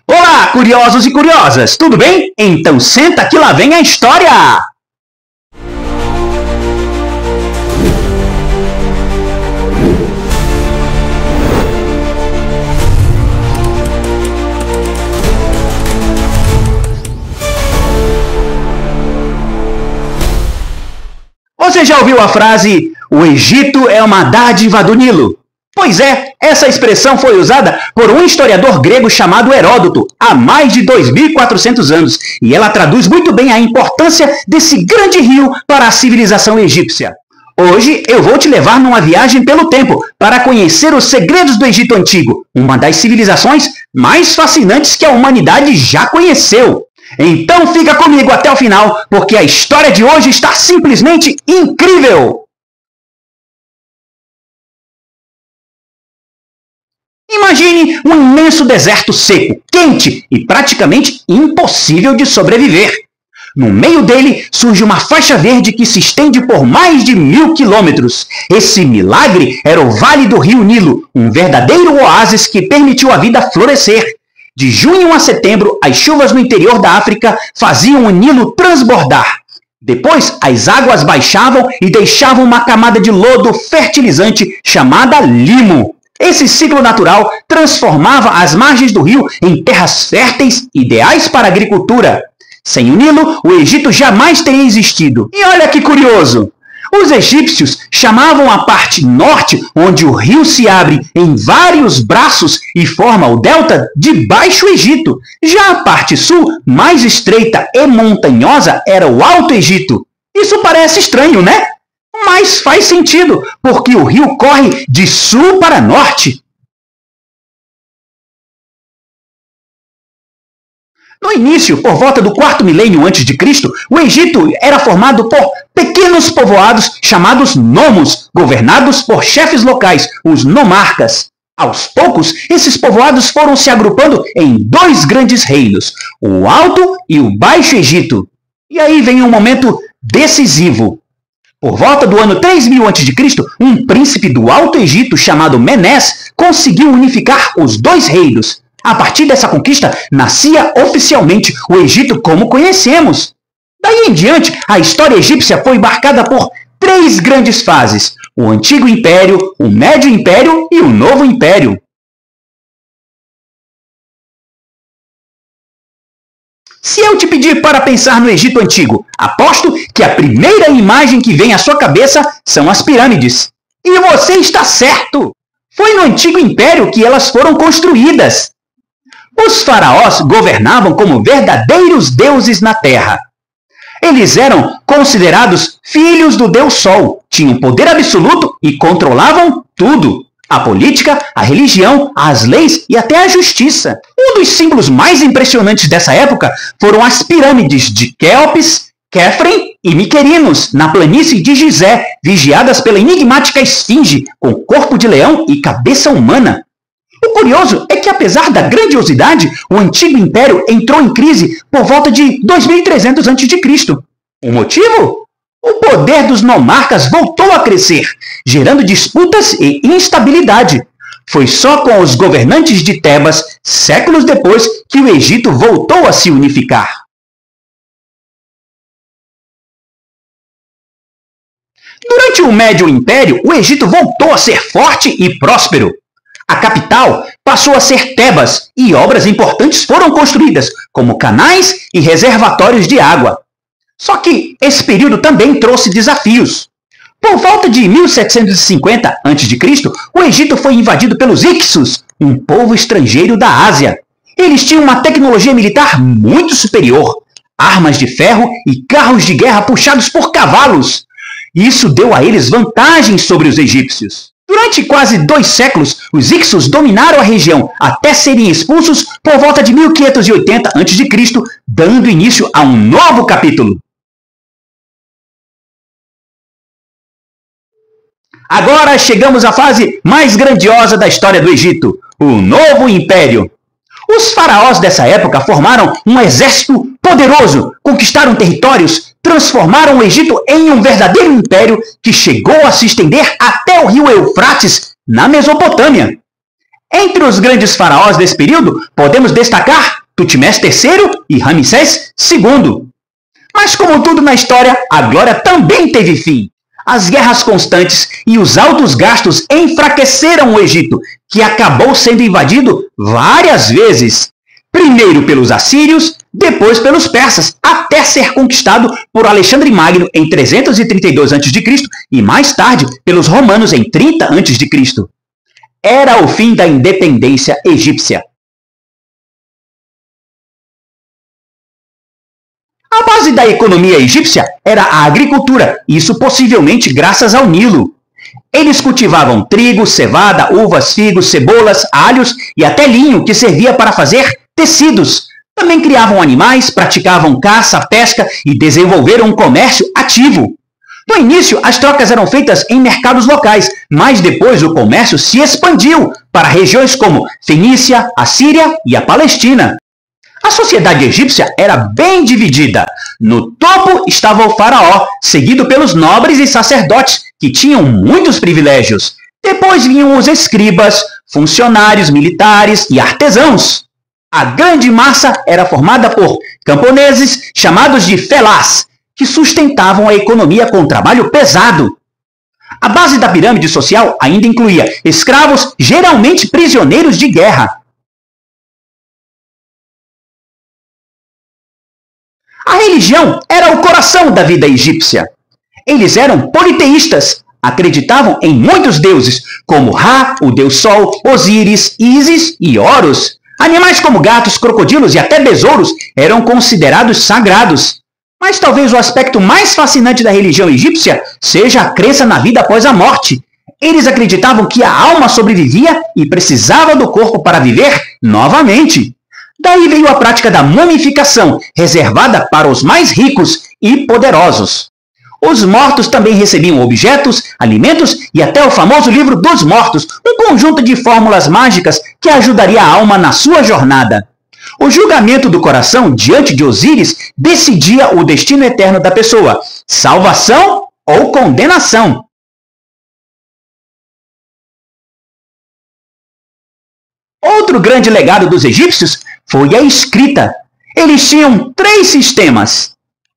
Olá, curiosos e curiosas, tudo bem? Então senta que lá vem a história! Você já ouviu a frase, o Egito é uma dádiva do Nilo? Pois é, essa expressão foi usada por um historiador grego chamado Heródoto há mais de 2.400 anos, e ela traduz muito bem a importância desse grande rio para a civilização egípcia. Hoje eu vou te levar numa viagem pelo tempo para conhecer os segredos do Egito Antigo, uma das civilizações mais fascinantes que a humanidade já conheceu. Então fica comigo até o final, porque a história de hoje está simplesmente incrível! Imagine um imenso deserto seco, quente e praticamente impossível de sobreviver. No meio dele surge uma faixa verde que se estende por mais de 1.000 quilômetros. Esse milagre era o Vale do Rio Nilo, um verdadeiro oásis que permitiu a vida florescer. De junho a setembro, as chuvas no interior da África faziam o Nilo transbordar. Depois, as águas baixavam e deixavam uma camada de lodo fertilizante chamada limo. Esse ciclo natural transformava as margens do rio em terras férteis, ideais para a agricultura. Sem o Nilo, o Egito jamais teria existido. E olha que curioso! Os egípcios chamavam a parte norte, onde o rio se abre em vários braços e forma o delta, de Baixo Egito. Já a parte sul, mais estreita e montanhosa, era o Alto Egito. Isso parece estranho, né? Mas faz sentido, porque o rio corre de sul para norte. No início, por volta do 4º milênio a.C., o Egito era formado por pequenos povoados chamados nomos, governados por chefes locais, os nomarcas. Aos poucos, esses povoados foram se agrupando em 2 grandes reinos, o Alto e o Baixo Egito. E aí vem um momento decisivo. Por volta do ano 3000 a.C., um príncipe do Alto Egito chamado Menés conseguiu unificar os 2 reinos. A partir dessa conquista, nascia oficialmente o Egito como conhecemos. Daí em diante, a história egípcia foi marcada por 3 grandes fases: o Antigo Império, o Médio Império e o Novo Império. Se eu te pedir para pensar no Egito Antigo, aposto que a primeira imagem que vem à sua cabeça são as pirâmides. E você está certo! Foi no Antigo Império que elas foram construídas. Os faraós governavam como verdadeiros deuses na terra. Eles eram considerados filhos do Deus Sol, tinham poder absoluto e controlavam tudo: a política, a religião, as leis e até a justiça. Um dos símbolos mais impressionantes dessa época foram as pirâmides de Quéops, Quéfren e Miquerinos, na planície de Gizé, vigiadas pela enigmática esfinge, com corpo de leão e cabeça humana. O curioso é que, apesar da grandiosidade, o Antigo Império entrou em crise por volta de 2300 a.C. O motivo? O poder dos nomarcas voltou a crescer, gerando disputas e instabilidade. Foi só com os governantes de Tebas, séculos depois, que o Egito voltou a se unificar. Durante o Médio Império, o Egito voltou a ser forte e próspero. A capital passou a ser Tebas e obras importantes foram construídas, como canais e reservatórios de água. Só que esse período também trouxe desafios. Por volta de 1750 a.C., o Egito foi invadido pelos Hicsos, um povo estrangeiro da Ásia. Eles tinham uma tecnologia militar muito superior, armas de ferro e carros de guerra puxados por cavalos. Isso deu a eles vantagens sobre os egípcios. Durante quase 2 séculos, os Hicsos dominaram a região até serem expulsos por volta de 1580 a.C., dando início a um novo capítulo. Agora chegamos à fase mais grandiosa da história do Egito, o Novo Império. Os faraós dessa época formaram um exército poderoso, conquistaram territórios, transformaram o Egito em um verdadeiro império que chegou a se estender até o rio Eufrates, na Mesopotâmia. Entre os grandes faraós desse período, podemos destacar Tutmés III e Ramsés II. Mas como tudo na história, a glória também teve fim. As guerras constantes e os altos gastos enfraqueceram o Egito, que acabou sendo invadido várias vezes. Primeiro pelos assírios, depois pelos persas, até ser conquistado por Alexandre Magno em 332 a.C. e mais tarde pelos romanos em 30 a.C. Era o fim da independência egípcia. A base da economia egípcia era a agricultura, isso possivelmente graças ao Nilo. Eles cultivavam trigo, cevada, uvas, figos, cebolas, alhos e até linho, que servia para fazer tecidos. Também criavam animais, praticavam caça, pesca e desenvolveram um comércio ativo. No início, as trocas eram feitas em mercados locais, mas depois o comércio se expandiu para regiões como Fenícia, a Síria e a Palestina. A sociedade egípcia era bem dividida. No topo estava o faraó, seguido pelos nobres e sacerdotes, que tinham muitos privilégios. Depois vinham os escribas, funcionários militares e artesãos. A grande massa era formada por camponeses, chamados de felás, que sustentavam a economia com trabalho pesado. A base da pirâmide social ainda incluía escravos, geralmente prisioneiros de guerra. A religião era o coração da vida egípcia. Eles eram politeístas, acreditavam em muitos deuses, como Ra, o deus Sol, Osíris, Ísis e Horus. Animais como gatos, crocodilos e até besouros eram considerados sagrados. Mas talvez o aspecto mais fascinante da religião egípcia seja a crença na vida após a morte. Eles acreditavam que a alma sobrevivia e precisava do corpo para viver novamente. Daí veio a prática da mumificação, reservada para os mais ricos e poderosos. Os mortos também recebiam objetos, alimentos e até o famoso livro dos mortos, um conjunto de fórmulas mágicas que ajudaria a alma na sua jornada. O julgamento do coração diante de Osíris decidia o destino eterno da pessoa, salvação ou condenação. Outro grande legado dos egípcios foi a escrita. Eles tinham 3 sistemas: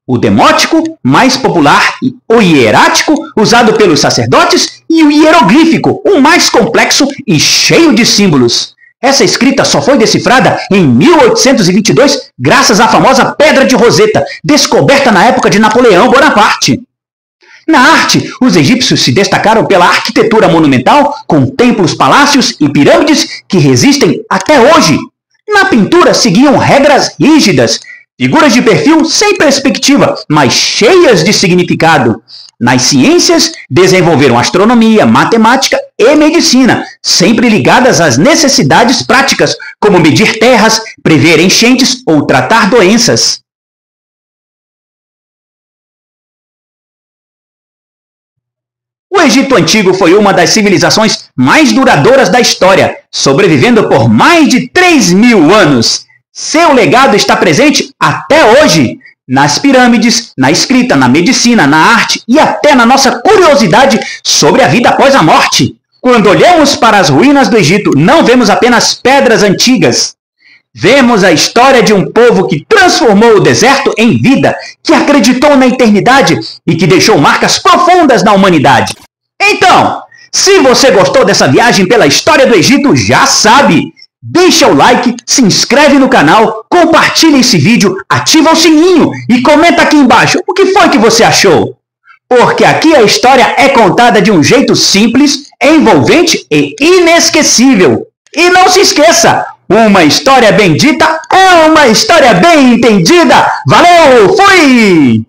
o demótico, mais popular, o hierático, usado pelos sacerdotes, e o hieroglífico, o mais complexo e cheio de símbolos. Essa escrita só foi decifrada em 1822, graças à famosa Pedra de Roseta, descoberta na época de Napoleão Bonaparte. Na arte, os egípcios se destacaram pela arquitetura monumental, com templos, palácios e pirâmides que resistem até hoje. Na pintura, seguiam regras rígidas, figuras de perfil sem perspectiva, mas cheias de significado. Nas ciências, desenvolveram astronomia, matemática e medicina, sempre ligadas às necessidades práticas, como medir terras, prever enchentes ou tratar doenças. O Egito Antigo foi uma das civilizações mais duradouras da história, sobrevivendo por mais de 3.000 anos. Seu legado está presente até hoje, nas pirâmides, na escrita, na medicina, na arte e até na nossa curiosidade sobre a vida após a morte. Quando olhamos para as ruínas do Egito, não vemos apenas pedras antigas. Vemos a história de um povo que transformou o deserto em vida, que acreditou na eternidade e que deixou marcas profundas na humanidade. Então, se você gostou dessa viagem pela história do Egito, já sabe, deixa o like, se inscreve no canal, compartilha esse vídeo, ativa o sininho e comenta aqui embaixo o que foi que você achou. Porque aqui a história é contada de um jeito simples, envolvente e inesquecível. E não se esqueça, uma história bem dita é uma história bem entendida. Valeu, fui!